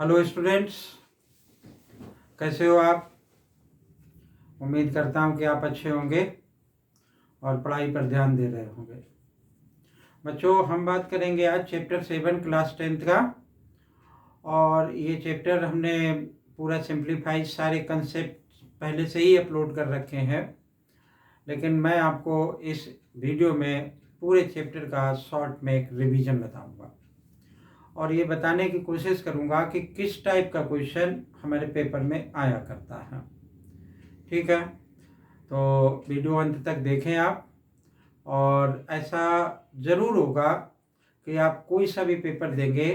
Hello students, कैसे हो आप। उम्मीद करता हूँ कि आप अच्छे होंगे और पढ़ाई पर ध्यान दे रहे होंगे। बच्चों, हम बात करेंगे आज चैप्टर 7 क्लास 10th का। और ये चैप्टर हमने पूरा सिंप्लीफाई सारे कंसेप्ट पहले से ही अपलोड कर रखे हैं, लेकिन मैं आपको इस वीडियो में पूरे चैप्टर का शॉर्ट में एक रिवीजन बताऊंगा और ये बताने की कोशिश करूंगा कि किस टाइप का क्वेश्चन हमारे पेपर में आया करता है। ठीक है, तो वीडियो अंत तक देखें आप। और ऐसा ज़रूर होगा कि आप कोई सा भी पेपर देंगे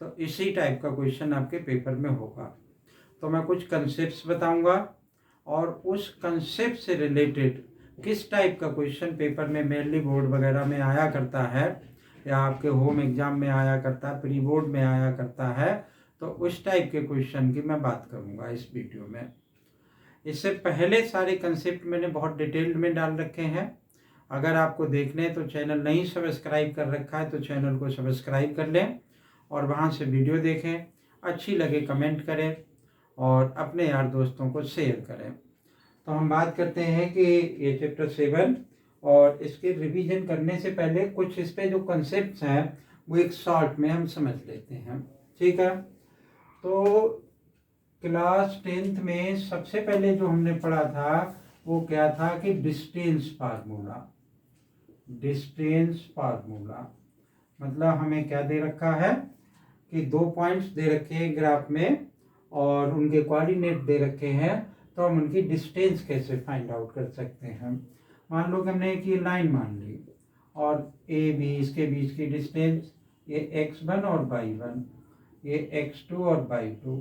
तो इसी टाइप का क्वेश्चन आपके पेपर में होगा। तो मैं कुछ कंसेप्ट्स बताऊंगा और उस कंसेप्ट से रिलेटेड किस टाइप का क्वेश्चन पेपर में मेनली बोर्ड वगैरह में आया करता है या आपके होम एग्जाम में आया करता है, प्री बोर्ड में आया करता है, तो उस टाइप के क्वेश्चन की मैं बात करूंगा इस वीडियो में। इससे पहले सारे कंसेप्ट मैंने बहुत डिटेल्ड में डाल रखे हैं। अगर आपको देखने तो चैनल नहीं सब्सक्राइब कर रखा है तो चैनल को सब्सक्राइब कर लें और वहाँ से वीडियो देखें, अच्छी लगे कमेंट करें और अपने यार दोस्तों को शेयर करें। तो हम बात करते हैं कि ये चैप्टर 7 और इसके रिवीजन करने से पहले कुछ इस पे जो कंसेप्ट्स हैं वो एक शॉर्ट में हम समझ लेते हैं। ठीक है, तो क्लास 10th में सबसे पहले जो हमने पढ़ा था वो क्या था कि डिस्टेंस फार्मूला। डिस्टेंस फार्मूला मतलब हमें क्या दे रखा है कि 2 पॉइंट्स दे रखे हैं ग्राफ में और उनके कोऑर्डिनेट दे रखे हैं, तो हम उनकी डिस्टेंस कैसे फाइंड आउट कर सकते हैं। मान लो कि हमने एक ये लाइन मान ली और ए बी इसके बीच की डिस्टेंस ये x1 और y1, ये x2 और y2।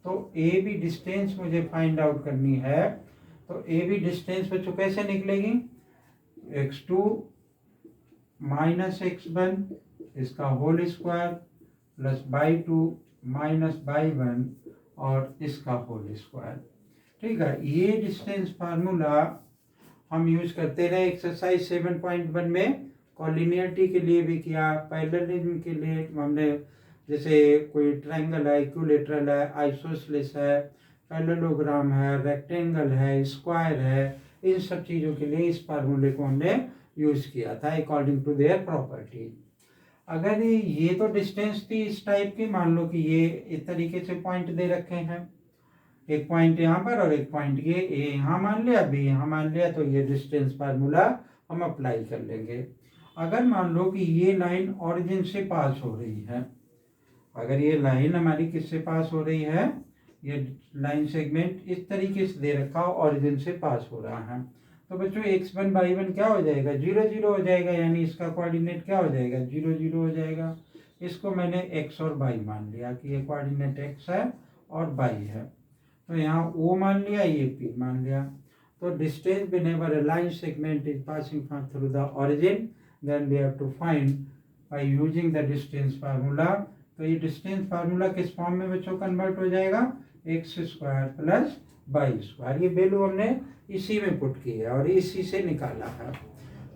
तो ए बी डिस्टेंस मुझे फाइंड आउट करनी है, तो ए बी डिस्टेंस बच्चों कैसे निकलेगी, x2 माइनस x1 इसका whole square plus y2 minus y1 और इसका होल स्क्वायर। ठीक है, ये डिस्टेंस फार्मूला हम यूज करते रहे एक्सरसाइज 7.1 में, कॉलिनियरिटी के लिए भी किया, पैरेललिज्म के लिए हमने, जैसे कोई ट्रायंगल है, इक्विलेटरल है, आइसोसेलेस है, पैरेललोग्राम है, रेक्टेंगल है, स्क्वायर है, इन सब चीज़ों के लिए इस फार्मूले को हमने यूज किया था अकॉर्डिंग टू देयर प्रॉपर्टी। अगर ये तो डिस्टेंस थी इस टाइप की, मान लो कि ये इस तरीके से पॉइंट दे रखे हैं, एक पॉइंट यहाँ पर और एक पॉइंट ये ए यहाँ मान लिया, बी यहाँ मान लिया, तो ये डिस्टेंस फार्मूला हम अप्लाई कर लेंगे। अगर मान लो कि ये लाइन ऑरिजिन से पास हो रही है, अगर ये लाइन हमारी किससे पास हो रही है, ये लाइन सेगमेंट इस तरीके से दे रखा हो, ऑरिजिन से पास हो रहा है, तो बच्चों x1 y1 क्या हो जाएगा, 0 0 हो जाएगा, यानी इसका कोऑर्डिनेट क्या हो जाएगा, 0 0 हो जाएगा। इसको मैंने x और y मान लिया कि ये कोऑर्डिनेट x है और y है, तो यहाँ O मान लिया, ये P मान लिया। तो distance whenever a line segment is passing through the origin, then we have to find by using the distance formula। तो ये डिस्टेंस फार्मूला किस फॉर्म में बच्चों कन्वर्ट हो जाएगा, X square plus Y square. ये वैल्यू हमने इसी में पुट की है और इसी से निकाला है।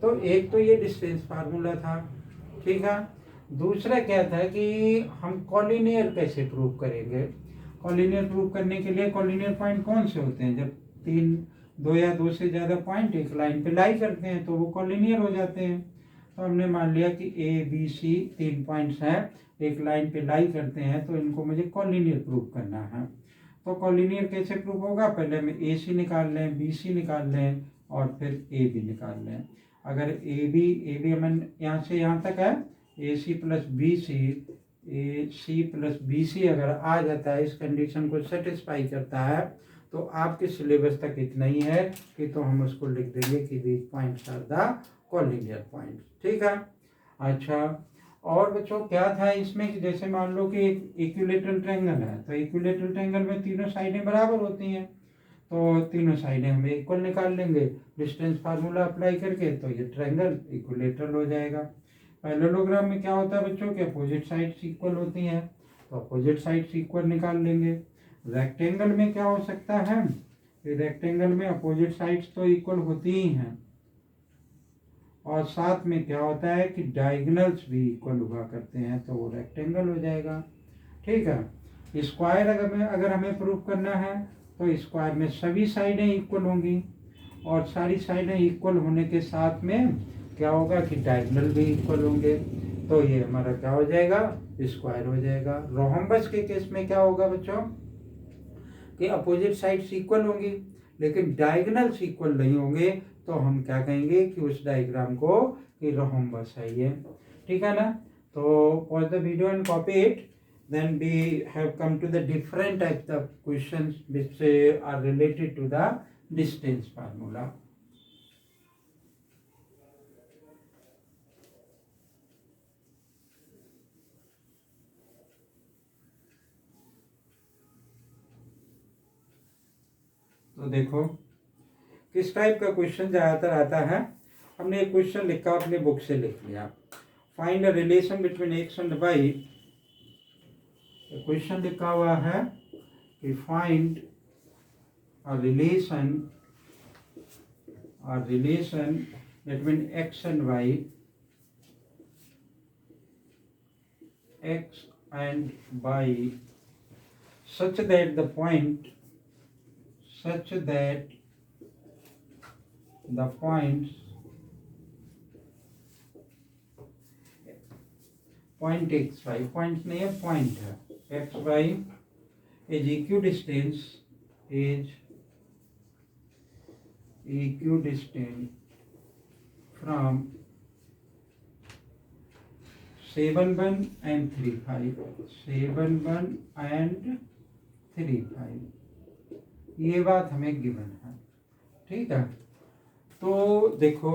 तो एक तो ये डिस्टेंस फार्मूला था। ठीक है, दूसरा क्या था कि हम कॉलिनियर कैसे प्रूव करेंगे। कॉलिनियर प्रूव करने के लिए कॉलिनियर पॉइंट कौन से होते हैं, जब दो या दो से ज़्यादा पॉइंट एक लाइन पे लाई करते हैं तो वो कॉलिनियर हो जाते हैं। तो हमने मान लिया कि ए बी सी 3 पॉइंट्स हैं, एक लाइन पे लाई करते हैं, तो इनको मुझे कॉलिनियर प्रूव करना है। तो कॉलिनियर कैसे प्रूव होगा, पहले हमें ए सी निकाल लें, बी सी निकाल लें और फिर ए बी निकाल लें। अगर ए बी हमें यहाँ से यहाँ तक है, ए सी प्लस बी सी अगर आ जाता है, इस कंडीशन को सेटिस्फाई करता है, तो आपके सिलेबस तक इतना ही है कि तो हम उसको लिख देंगे कि these points are the collinear points. ठीक है, अच्छा और बच्चों क्या था इसमें कि जैसे मान लो कि एक इक्विलेटरल ट्रायंगल है, तो इक्विलेटरल ट्रायंगल में तीनों साइडें बराबर होती हैं, तो तीनों साइडें हम इक्वल निकाल लेंगे डिस्टेंस फार्मूला अप्लाई करके, तो ये ट्रायंगल इक्विलेटरल हो जाएगा। पैरेललोग्राम में क्या होता है बच्चों के अपोजिट साइड्स इक्वल होती हैं, तो अपोजिट साइड्स इक्वल निकाल लेंगे। रेक्टेंगल में क्या हो सकता है, रेक्टेंगल में अपोजिट साइड्स तो इक्वल होती ही हैं और साथ में क्या होता है कि डायगोनल्स भी इक्वल हुआ करते हैं, तो वो रेक्टेंगल हो जाएगा। ठीक है, स्क्वायर अगर हमें प्रूव करना है तो स्क्वायर में सभी साइडें इक्वल होंगी, और सारी साइडें इक्वल होने के साथ में क्या होगा कि डायगोनल भी इक्वल होंगे, तो ये हमारा क्या हो जाएगा, स्क्वायर हो जाएगा। रोहम्बस के केस में क्या होगा बच्चों कि अपोजिट साइड्स इक्वल होंगी लेकिन डायगोनल्स इक्वल नहीं होंगे, तो हम क्या कहेंगे कि उस डायग्राम को कि रोहम्बस है ये, ठीक है ना। तो pause the video and copy it, then we have come to the different types of questions which are related to the distance formula. तो देखो किस टाइप का क्वेश्चन ज़्यादातर आता है। हमने एक क्वेश्चन लिखा, अपने बुक से लिख लिया, find a relation between x and y. Question लिखा हुआ है कि find a relation between x and y, x and y, such that the points point x y, point नहीं है point है, x y is equidistant from 7 1 and 3 5, 7 1 and 3 5, ये बात हमें गिवन है, ठीक है। तो देखो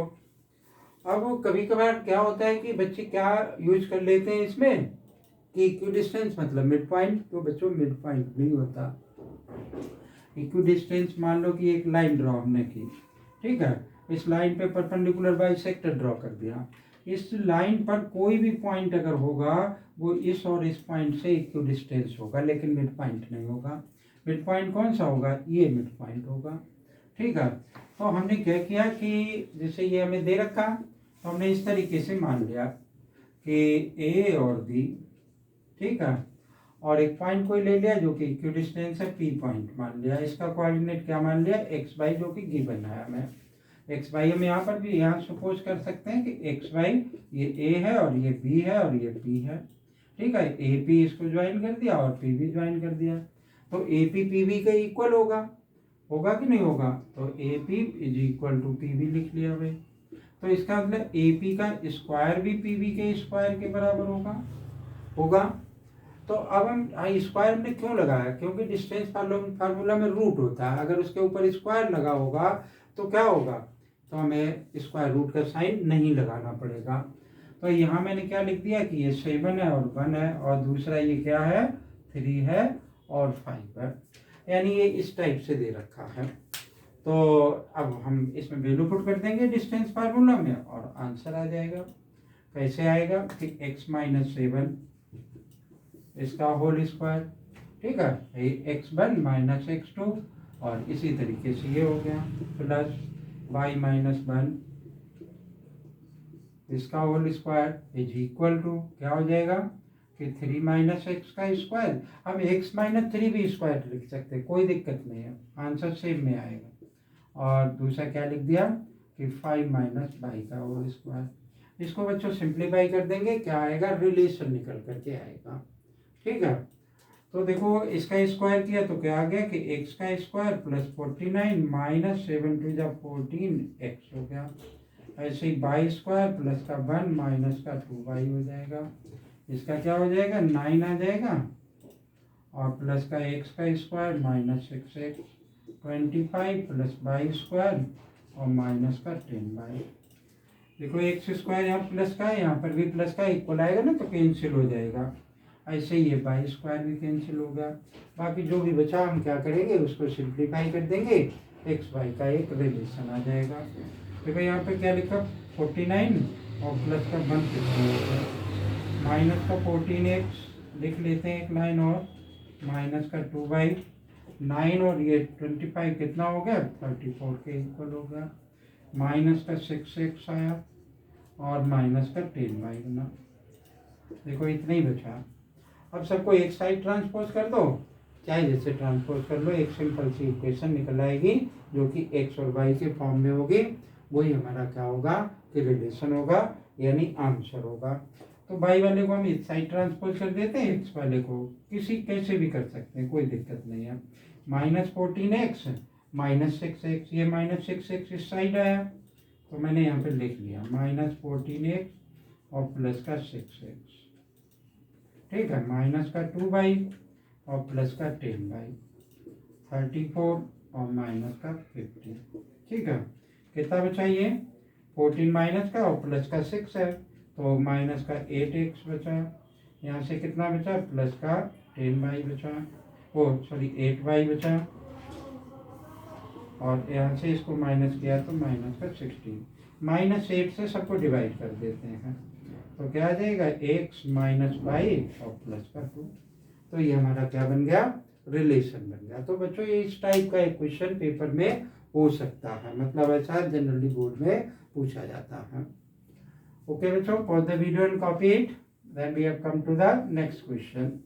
अब कभी कभार क्या होता है कि बच्चे क्या यूज कर लेते हैं इसमें कि इक्विडिस्टेंस मतलब मिड पॉइंट, तो बच्चों मिड पॉइंट नहीं होता। इक्विडिस्टेंस मान लो कि एक लाइन ड्रॉ हमने की, ठीक है, इस लाइन पे परपेंडिकुलर बाइसेक्टर ड्रॉ कर दिया, इस लाइन पर कोई भी पॉइंट अगर होगा वो इस और इस पॉइंट से इक्विडिस्टेंस होगा, लेकिन मिड पॉइंट नहीं होगा। मिड पॉइंट कौन सा होगा, ये मिड पॉइंट होगा, ठीक है। तो हमने क्या किया कि जैसे ये हमें दे रखा, तो हमने इस तरीके से मान लिया कि ए और बी, ठीक है, और एक पॉइंट कोई ले लिया जो कि इक्विडिस्टेंस है, पी पॉइंट मान लिया, इसका कोऑर्डिनेट क्या मान लिया, एक्स वाई, जो कि गिवन है हमें। एक्स वाई हम यहाँ पर भी यहाँ सपोज कर सकते हैं कि एक्स वाई ये ए है और ये बी है और ये पी है, ठीक है। ए पी इसको ज्वाइन कर दिया और पी भी ज्वाइन कर दिया, तो ए पी पी बी का इक्वल होगा कि नहीं होगा, तो A P is equal to P B लिख लिया भाई। तो इसका मतलब ए पी का स्क्वायर भी पी बी के स्क्वायर के बराबर होगा। तो अब हम स्क्वायर हमने क्यों लगाया, क्योंकि डिस्टेंस फार्मूला में रूट होता है, अगर उसके ऊपर स्क्वायर लगा होगा तो क्या होगा, तो हमें स्क्वायर रूट का साइन नहीं लगाना पड़ेगा। तो यहाँ मैंने क्या लिख दिया कि ये 7 है और 1 है, और दूसरा ये क्या है, 3 है और 5 है, यानी ये इस टाइप से दे रखा है। तो अब हम इसमें वैल्यू पुट कर देंगे डिस्टेंस फार्मूला में और आंसर आ जाएगा। कैसे आएगा कि x - 7 इसका होल स्क्वायर, ठीक है, x1 - x2, और इसी तरीके से ये हो गया प्लस y - 1 इसका whole square is equal to क्या हो जाएगा कि 3 - x का स्क्वायर, हम x - 3 भी स्क्वायर लिख सकते हैं, कोई दिक्कत नहीं है, आंसर सेम में आएगा। और दूसरा क्या लिख दिया कि 5 - y का होल स्क्वायर। इसको बच्चों सिंप्लीफाई कर देंगे, क्या आएगा, रिलेशन निकल करके आएगा, ठीक है। तो देखो इसका स्क्वायर किया तो क्या आ गया कि x का स्क्वायर प्लस 49 - 7 2 जा 14x हो गया। ऐसे ही y स्क्वायर प्लस का 1 माइनस का 2y हो जाएगा, इसका क्या हो जाएगा 9 आ जाएगा, और प्लस का x का square minus 6x, 25 plus y square और माइनस का 10y। देखो एक्स स्क्वायर यहाँ प्लस का है, यहाँ पर भी प्लस का इक्वल आएगा ना, तो कैंसिल हो जाएगा। ऐसे ही ये वाई स्क्वायर भी कैंसिल हो गया। बाकी जो भी बचा हम क्या करेंगे, उसको सिंप्लीफाई कर देंगे, एक्स वाई का एक रिलेशन आ जाएगा। देखो यहाँ पे क्या लिखा 49 और प्लस का 1 माइनस का 14x लिख लेते हैं एक लाइन, और माइनस का 2y 9 और ये 25 कितना हो गया 34 के इक्वल हो गया, माइनस का 6x आया और माइनस का 10y बना। देखो इतना ही बचा। अब सबको एक साइड ट्रांसपोज कर दो, चाहे जैसे ट्रांसपोज कर लो, एक सिंपल सी इक्वेशन निकल आएगी जो कि एक्स और वाई के फॉर्म में होगी। वही हमारा क्या होगा कि रिलेशन होगा, यानी आंसर होगा। तो वाई वाले को हम इस साइड ट्रांसपोज कर देते हैं, एक्स वाले को किसी कैसे भी कर सकते हैं, कोई दिक्कत नहीं है। -14x -6x, ये -6x इस साइड आया तो मैंने यहाँ पे लिख लिया -14x और प्लस का 6x, ठीक है, माइनस का 2y और प्लस का 10y, 34 और माइनस का 50, ठीक है। कितना बचा ये 14 माइनस का और प्लस का 6 है तो माइनस का 8x बचा। यहाँ से कितना बचा, प्लस का 10y बचा, ओ सॉरी 8y बचा, और यहाँ से इसको माइनस किया तो माइनस का 16। -8 से सबको डिवाइड कर देते हैं तो क्या आ जाएगा x - y और प्लस का 2। तो ये हमारा क्या बन गया, रिलेशन बन गया। तो बच्चों ये इस टाइप का एक क्वेश्चन पेपर में हो सकता है, मतलब ऐसा जनरली बोर्ड में पूछा जाता है। ओके बच्चों, pause the video and copy it, then we have come to the next question.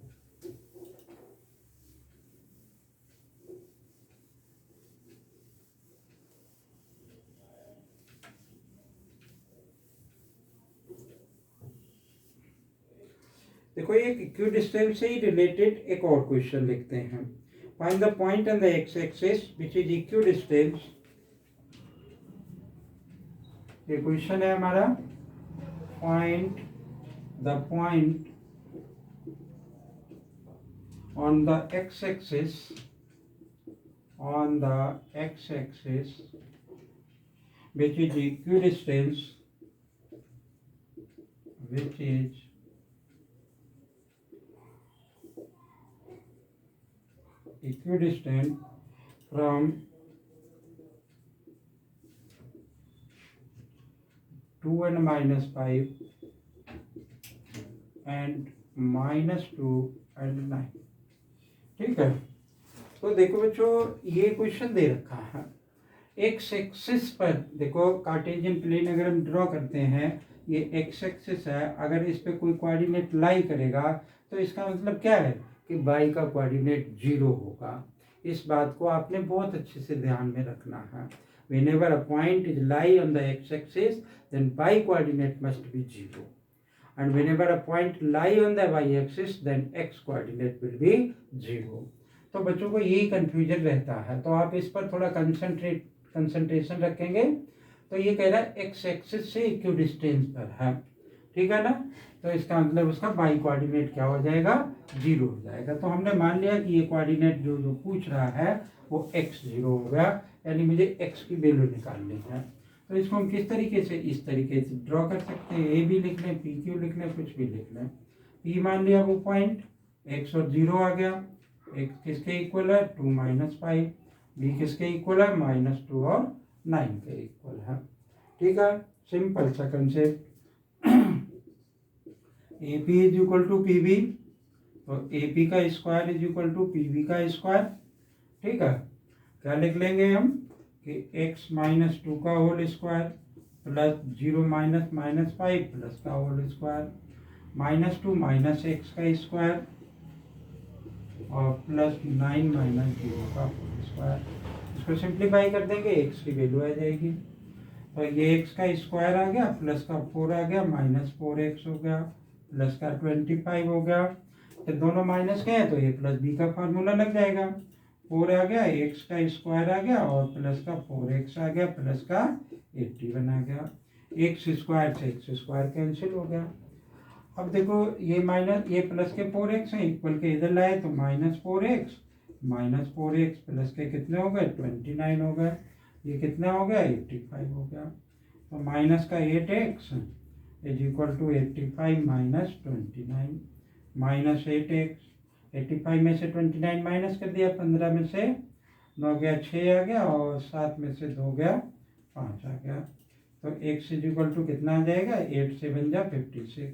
देखो एक इक्विडिस्टेंस से ही रिलेटेड एक और क्वेश्चन लिखते हैं। Find the point on the x axis which is equidistance. ये क्वेश्चन है हमारा, find the point on the x axis, on the x axis which is equidistance, which is equidistant from 2 and -5 and -2 and 9, ठीक है। तो देखो बच्चों ये question दे रखा है, एक्स एक्सिस पर देखो कार्टेशियन प्लेन अगर हम ड्रॉ करते हैं, ये एक्स एक्सिस है, अगर इस पे कोई कोऑर्डिनेट लाई करेगा तो इसका मतलब क्या है कि y का कोऑर्डिनेट 0 होगा। इस बात को आपने बहुत अच्छे से ध्यान में रखना है। Whenever a point is lie on the x-axis, then y coordinate must be 0. And whenever a point lie on the y-axis, then x coordinate will be 0. तो बच्चों को यही कंफ्यूजन रहता है, तो आप इस पर थोड़ा कंसंट्रेशन रखेंगे। तो ये कह रहा है एक्स एक्सिस से इक्विडिस्टेंस पर है, ठीक है ना, तो इसका मतलब उसका बाई कोऑर्डिनेट क्या हो जाएगा, 0 हो जाएगा। तो हमने मान लिया कि ये कोऑर्डिनेट जो पूछ रहा है वो x 0 हो गया, यानी मुझे x की वैल्यू निकालनी है। तो इसको हम किस तरीके से, इस तरीके से ड्रॉ कर सकते हैं, a भी लिख लें, p q लिख लें, कुछ भी लिख लें। p मान लिया वो पॉइंट, x और 0 आ गया, x किसके इक्वल है 2 - 5, b किसके इक्वल है -2 और 9 के इक्वल है, ठीक है, सिंपल सा concept. AP is equal to PB, तो AP का square is equal to PB का स्क्वायर, ठीक है। क्या लिख लेंगे हम कि x - 2 का होल स्क्वायर प्लस 0 - -5 प्लस का होल स्क्वायर, -2 - x का स्क्वायर और प्लस 9 - 0 का होल स्क्वायर। इसको सिंप्लीफाई कर देंगे, x की वैल्यू आ जाएगी। तो ये x का स्क्वायर आ गया, प्लस का 4 आ गया, -4x हो गया, प्लस का 25 हो गया। तो दोनों माइनस के हैं तो a प्लस बी का फार्मूला लग जाएगा। 4 आ गया, x का स्क्वायर आ गया और प्लस का 4x आ गया, प्लस का 81 आ गया। x स्क्वायर से x स्क्वायर कैंसिल हो गया। अब देखो ये माइनस, ये प्लस के 4x है, इक्वल के इधर लाए तो -4x प्लस के कितने हो गए 29 हो गए, ये कितना हो गया 85 हो गया। तो माइनस का 8x is equal to 85 - 29, -8x, 85 में से 29 माइनस कर दिया, 15 में से 9 गया 6 आ गया और 7 में से 2 गया 5 आ गया। तो x इज इक्वल टू कितना आ जाएगा 8 से बन जा 56,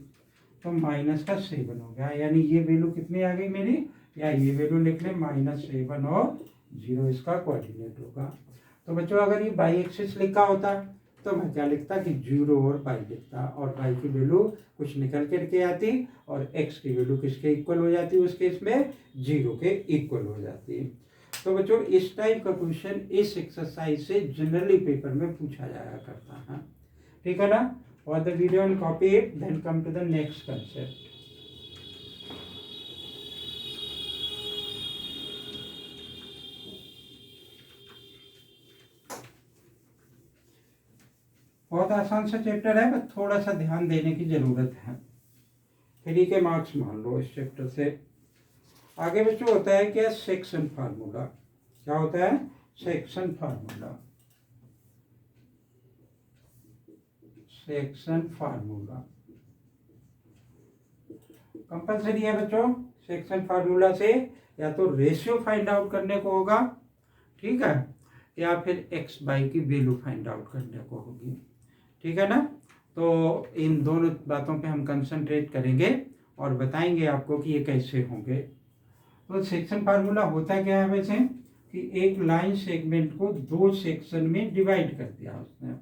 तो -7 हो गया, यानी ये वैल्यू कितनी आ गई मेरी, या ये वैल्यू लिख लें -7 और 0 इसका कोऑर्डिनेट होगा। तो बच्चों अगर ये बाई एक्सिस लिखा होता तो मैं क्या लिखता कि 0 और बाई लिखता, और बाई की वैल्यू कुछ निकल करके आती और एक्स की वैल्यू किसके इक्वल हो जाती, उस केस में 0 के इक्वल हो जाती। तो बच्चों इस टाइप का क्वेश्चन इस एक्सरसाइज से जनरली पेपर में पूछा जाया करता है, ठीक है ना। और the video and copy it, then come to the next concept. बहुत आसान सा चैप्टर है, बस थोड़ा सा ध्यान देने की जरूरत है। 3 के मार्क्स मान लो इस चैप्टर से। आगे बच्चों होता है क्या, सेक्शन फार्मूला। क्या होता है, section formula. Section formula compulsory है बच्चों। सेक्शन फार्मूला से या तो रेशियो फाइंड आउट करने को होगा, ठीक है, या फिर एक्स बाई की वैल्यू फाइंड आउट करने को होगी, ठीक है ना। तो इन दोनों बातों पे हम कंसंट्रेट करेंगे और बताएंगे आपको कि ये कैसे होंगे। तो सेक्शन फार्मूला होता क्या है वैसे, कि एक लाइन सेगमेंट को 2 सेक्शन में डिवाइड कर दिया उसने।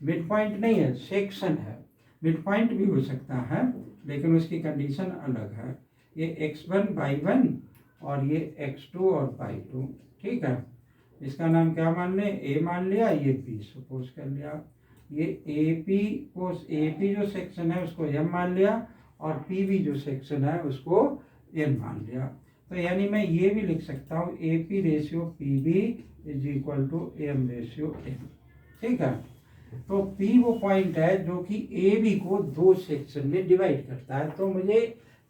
मिड पॉइंट नहीं है, सेक्शन है। मिड पॉइंट भी हो सकता है लेकिन उसकी कंडीशन अलग है। ये x1/1 और ये x2 और y2, ठीक है। इसका नाम क्या मान लें, ए मान लिया, ये बी सपोज कर लिया। ये AP जो सेक्शन है उसको m मान लिया और PB जो सेक्शन है उसको n मान लिया। तो यानी मैं ये भी लिख सकता हूँ AP ratio PB is equal to M ratio n, ठीक है। तो P वो पॉइंट है जो कि AB को 2 सेक्शन में डिवाइड करता है। तो मुझे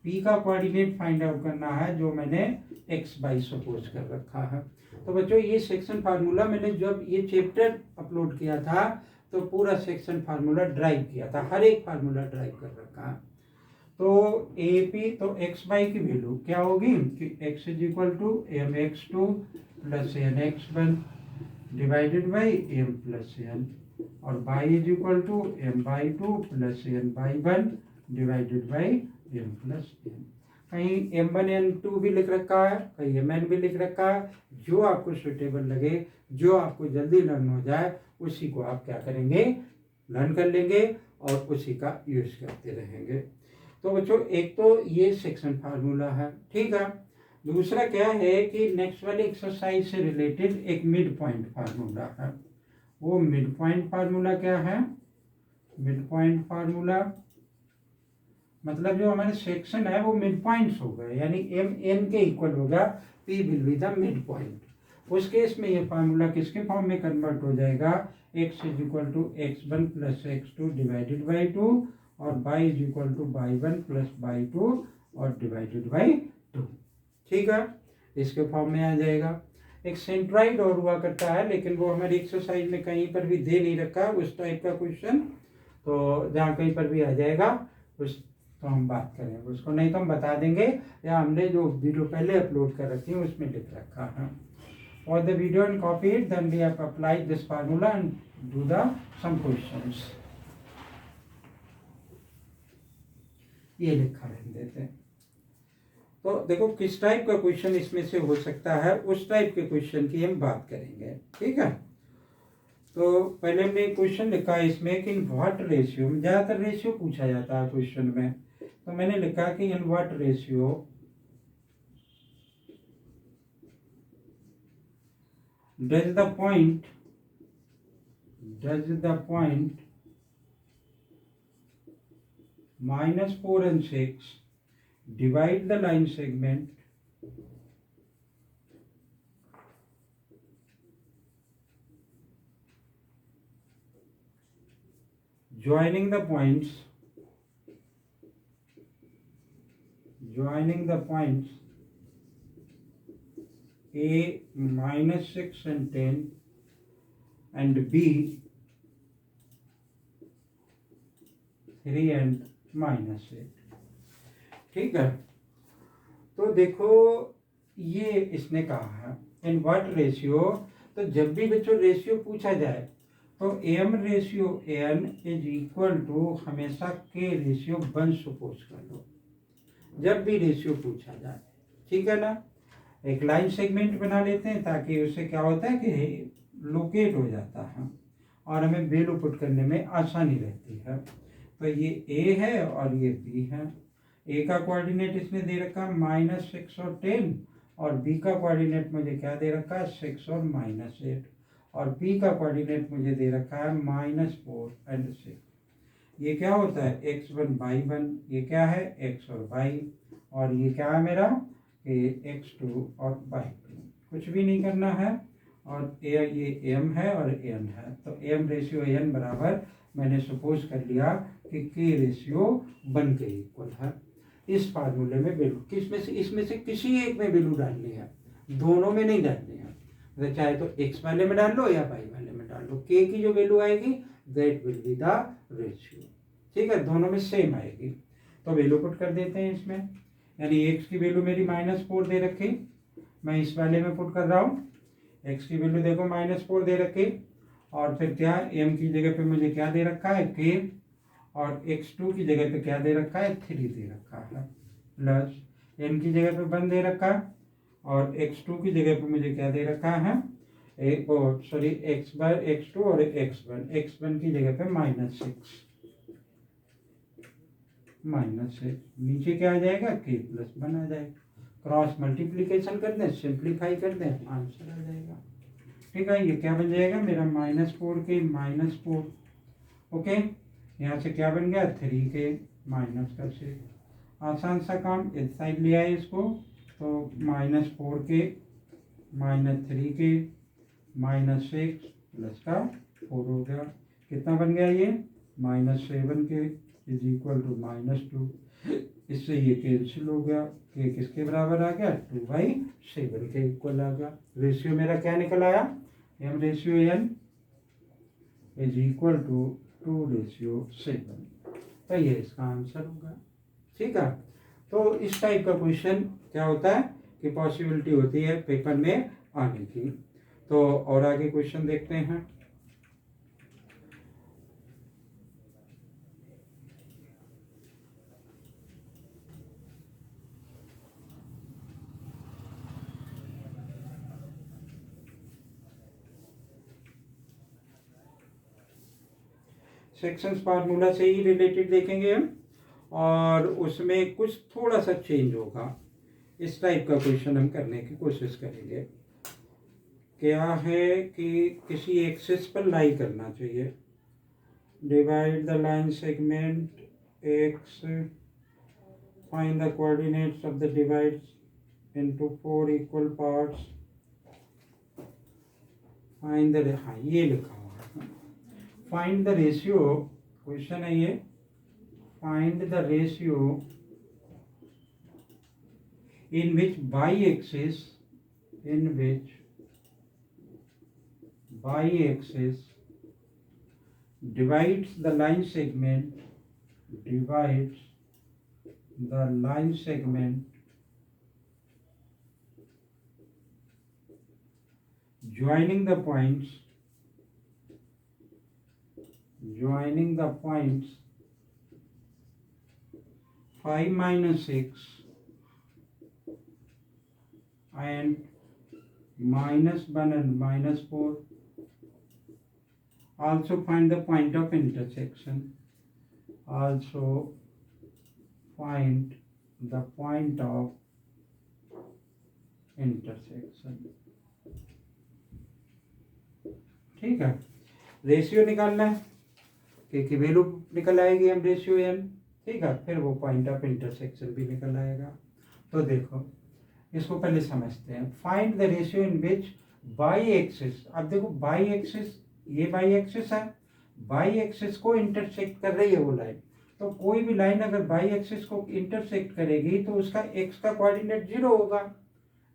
P का कोऑर्डिनेट फाइंड आउट करना है जो मैंने x बाई सपोज कर रखा है। तो बच्चों ये सेक्शन फार्मूला मैंने जब ये चैप्टर अपलोड किया था तो पूरा सेक्शन फार्मूला ड्राइव किया था, हर एक फार्मूला ड्राइव कर रखा है। तो AP तो x बाई की वैल्यू क्या होगी कि x is equal to mx2 plus nx1 divided by m plus n, और y is equal to m/2 plus n/1 divided by m plus n। कहीं m1 m2 भी लिख रखा है, कहीं mn भी लिख रखा है। जो आपको सुटेबल लगे, जो आपको जल्दी लर्न हो जाए, उसी को आप क्या करेंगे, लर्न कर लेंगे और उसी का यूज करते रहेंगे। तो बच्चों एक तो ये सेक्शन फार्मूला है, ठीक है। दूसरा क्या है कि नेक्स्ट वाली एक्सरसाइज से रिलेटेड एक मिड पॉइंट फार्मूला है। वो मिड पॉइंट फार्मूला क्या है, मिड पॉइंट फार्मूला मतलब जो हमारे सेक्शन है वो मिड पॉइंट्स हो गए, यानी m n के इक्वल होगा, P will be the mid point. उस केस में ये फार्मूला किसके फॉर्म में कन्वर्ट हो जाएगा, x is equal to x1 plus x2 divided by 2 और y is equal to y1 plus y2 और डिवाइडेड बाई 2, ठीक है। इसके फॉर्म में आ जाएगा। एक सेंट्राइड और हुआ करता है लेकिन वो हमारी एक्सरसाइज में कहीं पर भी दे नहीं रखा उस टाइप का क्वेश्चन, तो जहाँ कहीं पर भी आ जाएगा उस तो हम बात करेंगे उसको, नहीं तो हम बता देंगे, या हमने जो वीडियो पहले अपलोड कर रखी है उसमें लिख रखा है। और the video and copy it, then we have applied this formula and do the some questions. ये लिखा रहने देते हैं। तो देखो किस टाइप का क्वेश्चन इसमें से हो सकता है, उस टाइप के क्वेश्चन की हम बात करेंगे, ठीक है। तो पहले हमने क्वेश्चन लिखा है इसमें कि इन व्हाट रेशियो, ज़्यादातर रेशियो पूछा जाता है क्वेश्चन में, तो मैंने लिखा कि in what ratio does the point -4 and 6 divide the line segment joining the points A -6 and 10 and B 3 and -8, ठीक है। तो देखो ये इसने कहा है इन व्हाट रेशियो, तो जब भी बच्चों रेशियो पूछा जाए तो m ratio n is equal to हमेशा k रेशियो 1 सपोज कर लो, जब भी रेशियो पूछा जाए, ठीक है ना। एक लाइन सेगमेंट बना लेते हैं ताकि उससे क्या होता है कि लोकेट हो जाता है, और हमें वैल्यू पुट करने में आसानी रहती है। तो ये ए है और ये बी है। ए का कोऑर्डिनेट इसने दे रखा है -6 और 10, और बी का कोऑर्डिनेट मुझे क्या दे रखा है 6 और -8, और बी का कोऑर्डिनेट मुझे दे रखा है -4 और 6। ये क्या होता है x1 y1, ये क्या है x और y, और ये क्या है मेरा x2 और y2। कुछ भी नहीं करना है, और ये m है और n है, तो m रेशियो n बराबर मैंने सपोज कर लिया कि k रेशियो बन के इक्वल है। इस फार्मूले में वैल्यू इसमें से किसी एक में वैल्यू डालनी है, दोनों में नहीं डालनी है। तो चाहे तो x वाले में डाल लो या y वाले में डाल लो, k की जो वैल्यू आएगी that will be the ratio. ठीक है, दोनों में सेम आएगी। तो वैल्यू पुट कर देते हैं इसमें, यानी x की वैल्यू मेरी -4 दे रखी, मैं इस वाले में पुट कर रहा हूँ। x की वैल्यू देखो -4 दे रखी, और फिर क्या m की जगह पे मुझे क्या दे रखा है k, और x2 की जगह पे क्या दे रखा है 3 दे रखा है, प्लस n की जगह पे 1 दे रखा है, और x2 की जगह पे मुझे क्या दे रखा है सॉरी x2 और x1 की जगह पे -6 नीचे क्या आ जाएगा k+1 आ जाएगा। क्रॉस मल्टीप्लीकेशन कर दें, सिंप्लीफाई कर दें, आंसर आ जाएगा। ठीक है, ये क्या बन जाएगा मेरा -4 के -4। ओके, यहाँ से क्या बन गया 3 के -6। आसान सा काम, इस साइड ले आए इसको, तो -4 के -3 के -6 प्लस का 4 हो गया। कितना बन गया ये -7 के इज इक्वल टू -2। इससे ये कैंसिल हो गया, के किसके बराबर आ गया 2/7 के इक्वल आ गया। रेशियो मेरा क्या निकल आया m ratio n is equal to 2/7। तो ये इसका आंसर होगा। ठीक है, तो इस टाइप का क्वेश्चन क्या होता है कि पॉसिबिलिटी होती है पेपर में आने की। तो और आगे क्वेश्चन देखते हैं। सेक्शंस फार्मूला से ही रिलेटेड देखेंगे हम, और उसमें कुछ थोड़ा सा चेंज होगा। इस टाइप का क्वेश्चन हम करने की कोशिश करेंगे। क्या है कि किसी एक्सिस पर लाई करना चाहिए। Divide the line segment x, find the coordinates of the divides into 4 equal parts, find the, हाँ ये लिखा हुआ है, फाइंड द रेशियो। क्वेश्चन है ये, find the ratio in which y-axis divides the line segment joining the points 5 - 6 and -1 and -4. Also find the point of intersection. ठीक है, ratio निकालना है, क्योंकि वैल्यू निकल आएगी एम रेशियो एन। ठीक है, फिर वो पॉइंट ऑफ इंटरसेक्शन भी निकल आएगा। तो देखो इसको पहले समझते हैं। Find the ratio in which by axis, अब देखो बाई एक्सिस, ये बाई एक्सिस है, बाई एक्सिस को इंटरसेक्ट कर रही है वो लाइन। तो कोई भी लाइन अगर बाई एक्सिस को इंटरसेक्ट करेगी तो उसका एक्स का कोऑर्डिनेट 0 होगा।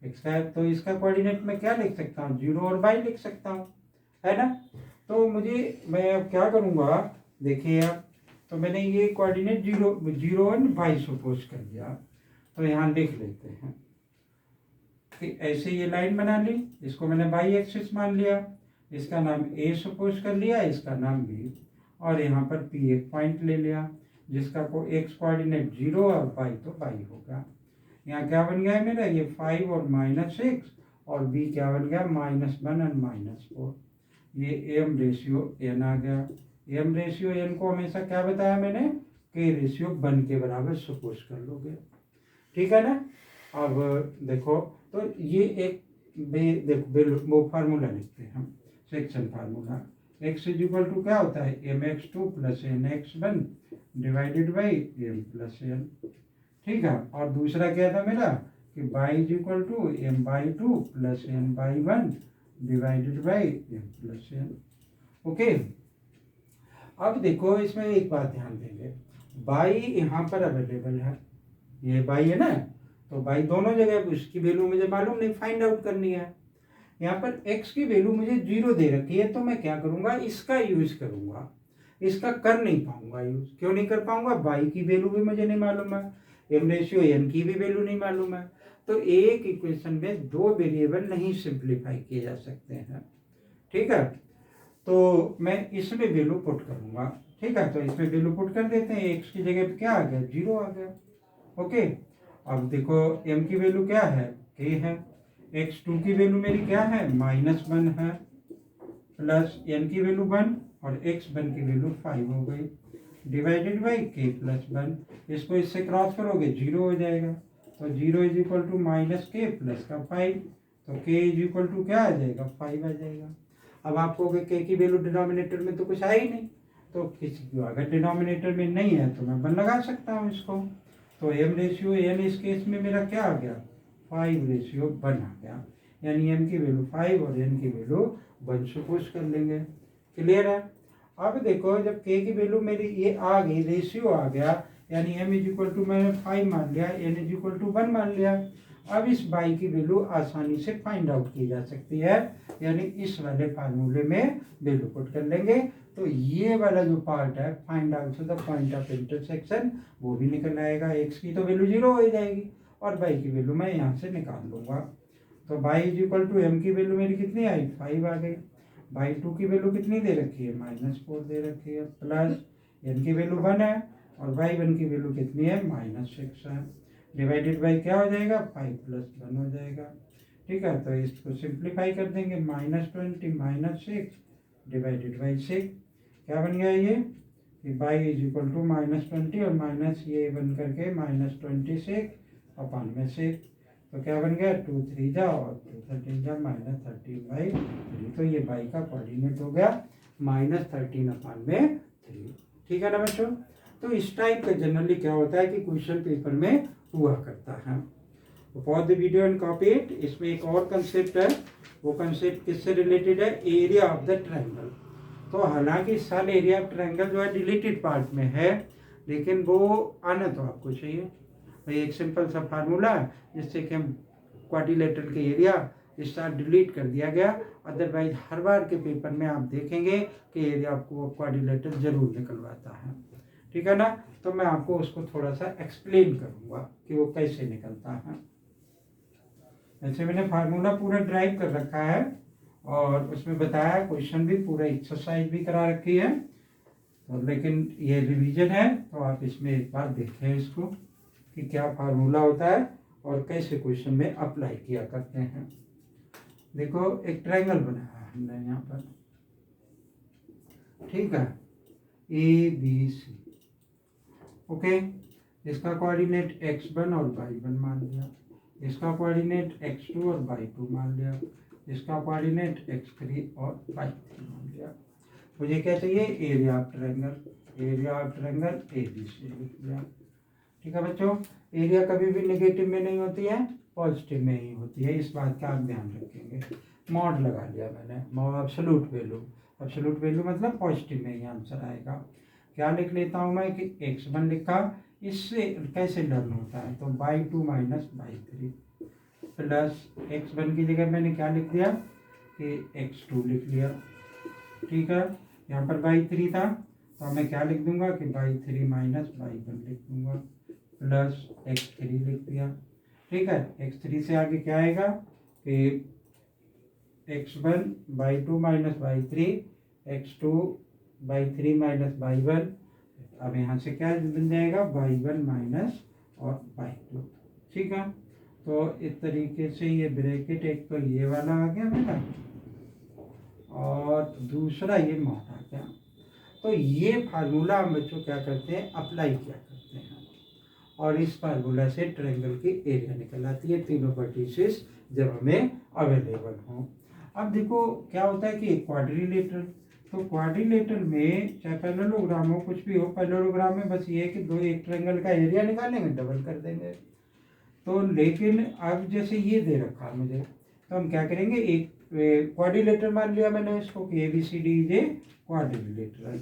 एक्स का, तो इसका कोऑर्डिनेट मैं क्या लिख सकता हूँ 0 और बाई लिख सकता हूँ, है ना। तो मैं अब क्या करूँगा, देखिए आप, तो मैंने ये कोऑर्डिनेट 0 और बाई सपोज कर दिया। तो यहाँ लिख लेते हैं कि ऐसे ये लाइन बना ली, इसको मैंने बाई एक्सिस मान लिया, इसका नाम ए सपोज कर लिया, इसका नाम बी, और यहाँ पर पी एक पॉइंट ले लिया जिसका को एक्स कोऑर्डिनेट 0 और बाई तो बाई होगा। यहाँ क्या बन गया है मेरा ये 5 और -6, और बी क्या बन गया -1 और -4। ये एम रेशियो एन आ गया। एम रेशियो एन को हमेशा क्या बताया मैंने, के रेशियो 1 के बराबर सपोज कर लोगे, ठीक है ना। अब देखो तो ये एक देखो वो फार्मूला लिखते हैं हम, section formula. x is equal to क्या होता है, mx2 plus nx1 divided by m plus n, ठीक है। और दूसरा क्या था मेरा कि y is equal to m/2 plus n/1 divided by m plus n, okay. अब देखो इसमें एक बात ध्यान देंगे, y यहाँ पर अवेलेबल है, ये y है ना, तो y दोनों जगह, उसकी वैल्यू मुझे मालूम नहीं, फाइंड आउट करनी है। यहाँ पर x की वैल्यू मुझे 0 दे रखी है, तो मैं क्या करूँगा, इसका यूज करूँगा। इसका कर नहीं पाऊंगा यूज, क्यों नहीं कर पाऊंगा, y की वैल्यू भी मुझे नहीं मालूम है, m रेशियो n की भी वैल्यू नहीं मालूम है। तो एक इक्वेशन में 2 वेरिएबल नहीं सिंप्लीफाई किए जा सकते हैं, ठीक है। तो मैं इसमें वैल्यू पुट करूंगा, ठीक है। तो इसमें वैल्यू पुट कर देते हैं, x की जगह पे क्या आ गया, 0 आ गया, ओके। अब देखो m की वैल्यू क्या है, k है, x2 की वैल्यू मेरी क्या है, -1 है, प्लस n की वैल्यू 1 और x1 की वैल्यू 5 हो गई, डिवाइडेड बाई k प्लस 1। इसको इससे क्रॉस करोगे 0 हो जाएगा, तो 0 is equal to -k plus का 5, तो k इज इक्वल टू क्या आ जाएगा, 5 आ जाएगा। अब आपको k की वैल्यू डिनोमिनेटर में तो कुछ है ही नहीं, तो किसी को अगर डिनोमिनेटर में नहीं है तो मैं 1 लगा सकता हूँ इसको। तो m रेशियो n इस केस में मेरा क्या आ गया, 5 रेशियो 1 आ गया, यानी m की वैल्यू 5 और n की वैल्यू 1 सपोज कर लेंगे, क्लियर है। अब देखो जब k की वैल्यू मेरी ये आ गई, रेशियो आ गया, यानी m इज इक्वल टू मैंने 5 मान लिया, n इज इक्वल टू 1 मान लिया। अब इस y की वैल्यू आसानी से फाइंड आउट की जा सकती है, यानी इस वाले फार्मूले में वैल्यू पुट कर लेंगे, तो ये वाला जो पार्ट है find out the point of intersection वो भी निकल आएगा। x की तो वैल्यू 0 हो जाएगी और y की वैल्यू मैं यहाँ से निकाल लूँगा। तो y is equal to m की वैल्यू मेरी कितनी आई, 5 आ गई, y2 की वैल्यू कितनी दे रखी है, -4 दे रखी है, प्लस n की वैल्यू 1 है और y1 की वैल्यू कितनी है, -6 है, डिवाइडेड बाई क्या हो जाएगा, 5 + 1 हो जाएगा, ठीक है। तो इसको सिंप्लीफाई कर देंगे, -20 -6 डिवाइडेड बाई 6, क्या बन गया ये कि y इज इक्वल टू -20 और माइनस ये बन करके -26 अपॉन में 6, तो क्या बन गया, 2 3 जा और 2 13 जा, -13/3, तो ये y का कोऑर्डिनेट हो गया -13/3, ठीक है ना बच्चों। तो इस टाइप का जनरली क्या होता है कि क्वेश्चन पेपर में हुआ करता है। For the video and copy it, इसमें एक और कंसेप्ट है, वो कंसेप्ट किससे रिलेटेड है, एरिया ऑफ द ट्रायंगल। तो हालांकि सल एरिया ऑफ ट्रायंगल जो है डिलीटेड पार्ट में है, लेकिन वो आना तो आपको चाहिए भाई। एक सिंपल सा फार्मूला है जिससे कि हम क्वाड्रिलेटरल के एरिया इस साल डिलीट कर दिया गया, अदरवाइज हर बार के पेपर में आप देखेंगे कि एरिया आपको क्वाड्रिलेटरल जरूर निकलवाता है, ठीक है ना। तो मैं आपको उसको थोड़ा सा एक्सप्लेन करूंगा कि वो कैसे निकलता है। ऐसे मैंने फार्मूला पूरा ड्राइव कर रखा है और उसमें बताया, क्वेश्चन भी पूरा एक्सरसाइज भी करा रखी है, तो लेकिन ये रिवीजन है, तो आप इसमें एक बार देखें इसको कि क्या फार्मूला होता है और कैसे क्वेश्चन में अप्लाई किया करते हैं। देखो एक ट्रायंगल बनाया है हमने यहाँ पर, ठीक है, ABC, ओके। इसका कोऑर्डिनेट x1 और y1 मान लिया, इसका कोऑर्डिनेट x2 और y2 मान लिया, इसका कोऑर्डिनेट x3 और y3 मान लिया। मुझे क्या चाहिए, area of triangle, area of triangle ABC लिख लिया, ठीक है बच्चों। एरिया कभी भी नेगेटिव में नहीं होती है, पॉजिटिव में ही होती है, इस बात का आप ध्यान रखेंगे। मॉड लगा लिया मैंने, एब्सोल्यूट वैल्यू, एब्सोल्यूट वैल्यू मतलब पॉजिटिव में ही आंसर आएगा। क्या लिख लेता हूँ मैं कि x1 लिखा, इससे कैसे लर्न होता है, तो y2 - y3 प्लस x1 की जगह मैंने क्या लिख दिया कि x2 लिख लिया, ठीक है। यहाँ पर y3 था तो मैं क्या लिख दूंगा कि y3 - y1 लिख दूंगा, प्लस x3 लिख दिया, ठीक है। x3 से आगे क्या आएगा कि x1 y2 - y3, x2 y3 - y1, अब यहाँ से क्या बन जाएगा y1 और y2, ठीक है। तो इस तरीके से ये ब्रैकेट एक तो ये वाला आ गया मेरा, और दूसरा ये मॉड आ गया। तो ये फार्मूला हम बच्चों क्या करते हैं, अप्लाई किया करते हैं और इस फार्मूला से ट्रायंगल की एरिया निकल आती है, तीनों वर्टिसेस जब हमें अवेलेबल हों। अब देखो क्या होता है कि क्वाड्रिलेटरल, तो क्वाड्रिलेटरल में चाहे पैरेललोग्राम हो कुछ भी हो, पैरेललोग्राम में बस ये है कि दो एक ट्रायंगल का एरिया निकालेंगे, डबल कर देंगे। तो लेकिन अब जैसे ये दे रखा है मुझे, तो हम क्या करेंगे, एक क्वाड्रिलेटरल मान लिया मैंने इसको कि ABCD इज ए क्वाड्रिलेटरल।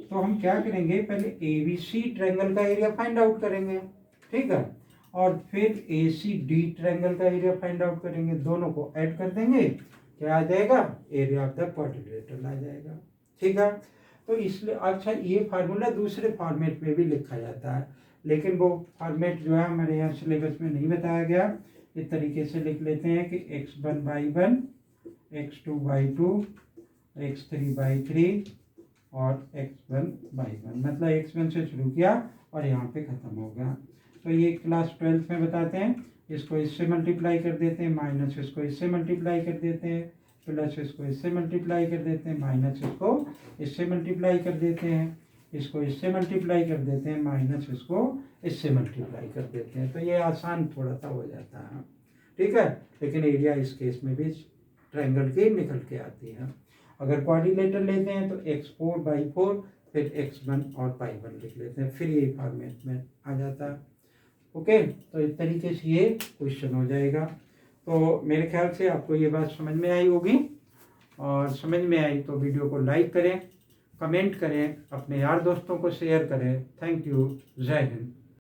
तो हम क्या करेंगे, पहले ABC ट्रायंगल का एरिया फाइंड आउट करेंगे, ठीक है, और फिर ACD ट्रायंगल का एरिया फाइंड आउट करेंगे, दोनों को ऐड कर देंगे, क्या आ जाएगा, एरिया ऑफ द क्वाड्रिलेटरल आ जाएगा, ठीक है। तो इसलिए अच्छा ये फार्मूला दूसरे फॉर्मेट में भी लिखा जाता है, लेकिन वो फॉर्मेट जो है हमारे यहाँ सिलेबस में नहीं बताया गया। इस तरीके से लिख लेते हैं कि x1/1, x2/2, x3/3 और x1/1, मतलब x1 से शुरू किया और यहाँ पे ख़त्म हो गया। तो ये क्लास 12th में बताते हैं, इसको इससे मल्टीप्लाई कर देते हैं, माइनस इसको इससे मल्टीप्लाई कर देते हैं, प्लस इसको इससे मल्टीप्लाई कर देते हैं, माइनस इसको इससे मल्टीप्लाई कर देते हैं, इसको इससे मल्टीप्लाई कर देते हैं, माइनस इसको इससे मल्टीप्लाई कर देते हैं। तो ये आसान थोड़ा सा हो जाता है, ठीक है, लेकिन एरिया इस केस में भी ट्रायंगल की निकल के आती है। अगर क्वाड्रिलेटरल लेते हैं तो x4/4 फिर x1 और π1 लिख लेते हैं, फिर ये फॉर्मेट में आ जाता है। ओके, तो इस तरीके से ये क्वेश्चन हो जाएगा। तो मेरे ख्याल से आपको ये बात समझ में आई होगी, और समझ में आई तो वीडियो को लाइक करें, कमेंट करें, अपने यार दोस्तों को शेयर करें। थैंक यू, जय हिंद।